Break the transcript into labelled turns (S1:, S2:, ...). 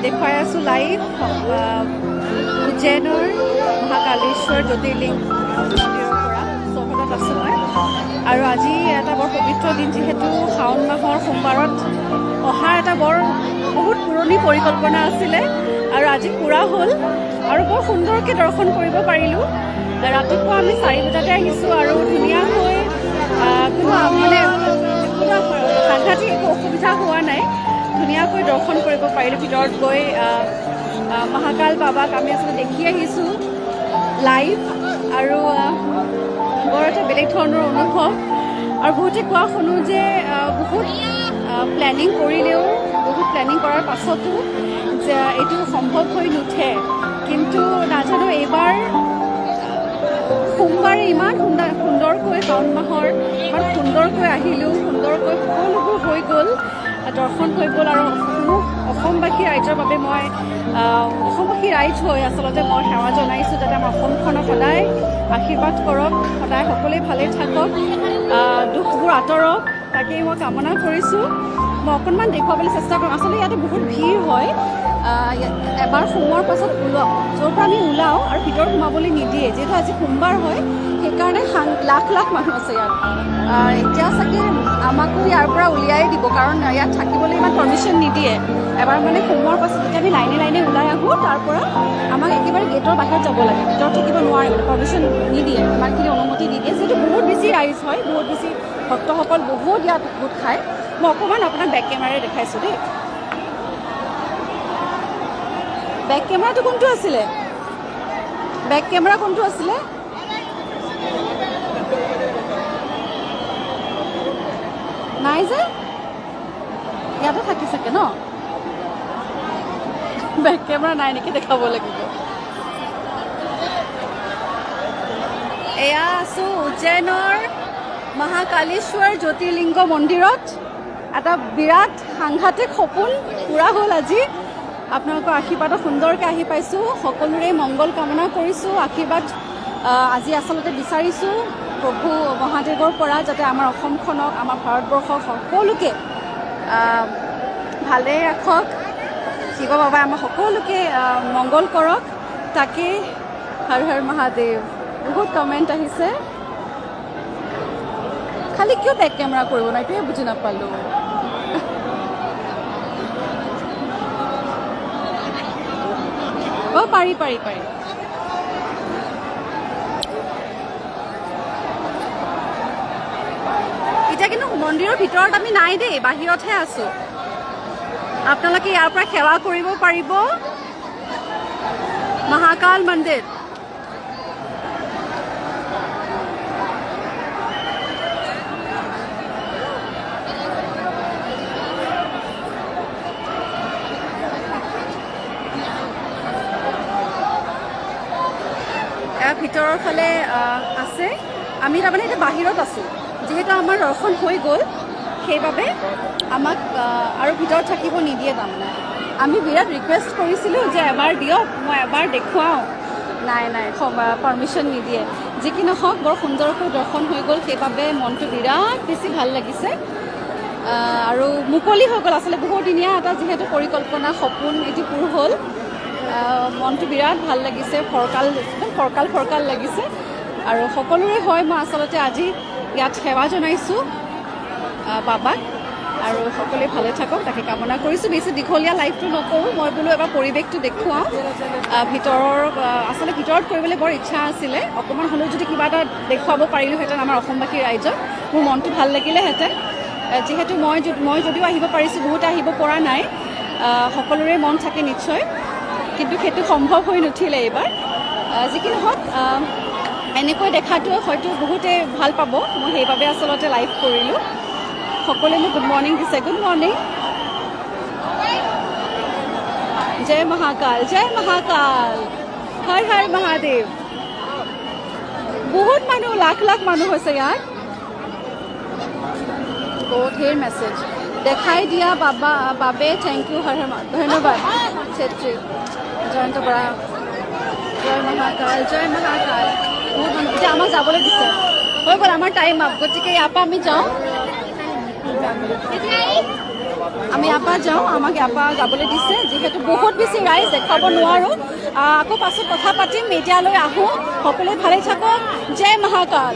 S1: দেখুৱাই আছোঁ লাইভ উজ্জয়নৰ মহাকালেশ্বৰ জ্যোতিৰ্লিংগ মন্দিৰৰ পৰা চৌহদত আছোঁ মই। আৰু আজি এটা বৰ পবিত্ৰ দিন, যিহেতু শাওণ মাহৰ সোমবাৰত অহাৰ এটা বহুত পুৰণি পৰিকল্পনা আছিলে আৰু আজি পূৰা হ'ল আৰু বৰ সুন্দৰকৈ দৰ্শন কৰিব পাৰিলোঁ। ৰাতিপুৱা আমি 4 বজাতে আহিছোঁ আৰু ধুনীয়াকৈ কোনো সাংঘাতিক একো অসুবিধা হোৱা নাই, ধুনীয়াকৈ দৰ্শন কৰিব পাৰিলোঁ। ভিতৰত গৈ মহাকাল বাবাক আমি আচলতে দেখি আহিছোঁ লাইভ আৰু বৰ এটা বেলেগ ধৰণৰ অনুভৱ। আৰু বহুতে কোৱা শুনো যে বহুত প্লেনিং কৰিলেও, বহুত প্লেনিং কৰাৰ পাছতো যে এইটো সম্ভৱ হৈ নুঠে, কিন্তু নাজানো এইবাৰ সোমবাৰে ইমান সুন্দৰকৈ শাওণ মাহৰ ইমান সুন্দৰকৈ আহিলোঁ, সুন্দৰকৈ সকলোবোৰ হৈ গ'ল, দৰ্শন হৈ গ'ল। আৰু অসমবাসী ৰাইজৰ বাবে মই অসমবাসী ৰাইজ হৈ আচলতে মই সেৱা জনাইছোঁ, যাতে আমাৰ অসমখনক সদায় আশীৰ্বাদ কৰক, সদায় সকলোৱে ভালে থাকক, দুখবোৰ আঁতৰক, তাকেই মই কামনা কৰিছোঁ। মই অকণমান দেখুৱাবলৈ চেষ্টা কৰিম। আচলতে ইয়াতে বহুত ভিৰ হয়, এবাৰ সোমোৱাৰ পাছত য'ৰ পৰা আমি ওলাওঁ আৰু ভিতৰত সোমাবলৈ নিদিয়ে, যিহেতু আজি সোমবাৰ হয় সেইকাৰণে লাখ লাখ মানুহ আছে ইয়াত। এতিয়া চাগে আমাকো ইয়াৰ পৰা উলিয়াই দিব, কাৰণ ইয়াত থাকিবলৈ ইমান পাৰ্মিশ্যন নিদিয়ে। এবাৰ মানে সোমোৱাৰ পাছত যেতিয়া আমি লাইনে লাইনে ওলাই আহোঁ, তাৰ পৰা আমাক একেবাৰে গেটৰ বাহিৰত যাব লাগে, ভিতৰত থাকিব নোৱাৰে, মানে পাৰ্মিশ্যন নিদিয়ে, ইমানখিনি অনুমতি নিদিয়ে। যিহেতু বহুত বেছি ৰাইজ হয়, বহুত বেছি ভক্তসকল বহুত ইয়াত গোট খায়। মই অকণমান আপোনাক বেক কেমেৰাৰে দেখাইছোঁ দেই। বেক কেমেৰাটো কোনটো আছিলে? বেক কেমেৰা কোনটো আছিলে? নাই যে ইয়াতে থাকি চাগে ন? বেক কেমেৰা নাই নেকি? দেখাব লাগিব। এয়া আছোঁ উজ্জয়নৰ মহাকালেশ্বৰ জ্যোতিৰ্লিংগ মন্দিৰত। এটা বিৰাট সাংঘাতিক সপোন পূৰা হ'ল আজি। আপোনালোকৰ আশীৰ্বাদত সুন্দৰকৈ আহি পাইছোঁ, সকলোৰে মংগল কামনা কৰিছোঁ, আশীৰ্বাদ আজি আচলতে বিচাৰিছোঁ প্ৰভু মহাদেৱৰ পৰা, যাতে আমাৰ অসমখনক, আমাৰ ভাৰতবৰ্ষক সকলোকে ভালে ৰাখক, শিৱ বাবাই আমাৰ সকলোকে মংগল কৰক, তাকে হৰ হৰ মহাদেৱ। বহুত কমেণ্ট আহিছে, খালি কিয় বেক কেমেৰা কৰিব নাই এইটোৱে বুজি নাপালোঁ। পাৰি পাৰি পাৰি। এতিয়া কিন্তু মন্দিৰৰ ভিতৰত আমি নাই দেই, বাহিৰতহে আছোঁ। আপোনালোকে ইয়াৰ পৰা সেৱা কৰিব পাৰিব মহাকাল মন্দিৰ। ভিতৰৰ ফালে আছে, আমি তাৰমানে এতিয়া বাহিৰত আছোঁ, যিহেতু আমাৰ দৰ্শন হৈ গ'ল সেইবাবে আমাক আৰু ভিতৰত থাকিব নিদিয়ে। তাৰমানে আমি বিৰাট ৰিকুৱেষ্ট কৰিছিলোঁ যে এবাৰ দিয়ক, মই এবাৰ দেখুৱাওঁ, নাই পাৰ্মিশ্যন নিদিয়ে। যি কি নহওক বৰ সুন্দৰকৈ দৰ্শন হৈ গ'ল, সেইবাবে মনটো বিৰাট বেছি ভাল লাগিছে আৰু মুকলি হৈ গ'ল। আচলতে বহুদিনীয়া এটা যিহেতু পৰিকল্পনা, সপোন এটি পূৰ হ'ল, মনটো বিৰাট ভাল লাগিছে, একদম ফৰকাল লাগিছে। আৰু সকলোৰে হয়, মই আচলতে আজি ইয়াত সেৱা জনাইছোঁ বাবাক, আৰু সকলোৱে ভালে থাকক তাকে কামনা কৰিছোঁ। বেছি দীঘলীয়া লাইভটো নকৰোঁ, মই বোলো এবাৰ পৰিৱেশটো দেখুৱাওঁ। আচলতে ভিতৰত কৰিবলৈ বৰ ইচ্ছা আছিলে, অকণমান হ'লেও যদি কিবা এটা দেখুৱাব পাৰিলোঁহেঁতেন আমাৰ অসমবাসী ৰাইজক, মোৰ মনটো ভাল লাগিলেহেঁতেন। যিহেতু মই যদিও আহিব পাৰিছোঁ, বহুতে আহিব পৰা নাই, সকলোৰে মন থাকে নিশ্চয়, কিন্তু সেইটো সম্ভৱ হৈ নুঠিলে এইবাৰ। যি কি নহওক এনেকৈ দেখাটো হয়তো বহুতে ভাল পাব, মই সেইবাবে আচলতে লাইভ কৰিলোঁ। সকলোৱে মোক গুড মৰ্ণিং দিছে, গুড মৰ্ণিং। জয় মহাকাল, জয় মহাকাল, হৰ হৰ মহাদেৱ। বহুত মানুহ, লাখ লাখ মানুহ হৈছে ইয়াত। বহুত ধেৰ মেছেজ দেখাই দিয়া বাবে থেংক ইউ, হৰ হৰ ধন্যবাদ। চেত্ৰী জয়ন্ত বৰা, জয় মহাকাল, জয় মহাকাল। বহুত মানুহ এতিয়া আমাক যাবলৈ দিছে, হৈ গ'ল আমাৰ টাইম আপ, গতিকে ইয়াৰ পৰা আমি যাওঁ। আমি ইয়াৰ পৰা যাওঁ, আমাক ইয়াৰ পৰা যাবলৈ দিছে, যিহেতু বহুত বেছি ৰাইজ দেখাব নোৱাৰোঁ। আকৌ পাছত কথা পাতিম, এতিয়ালৈ আহোঁ, সকলোৱে ভালেই থাকক, জয় মহাকাল।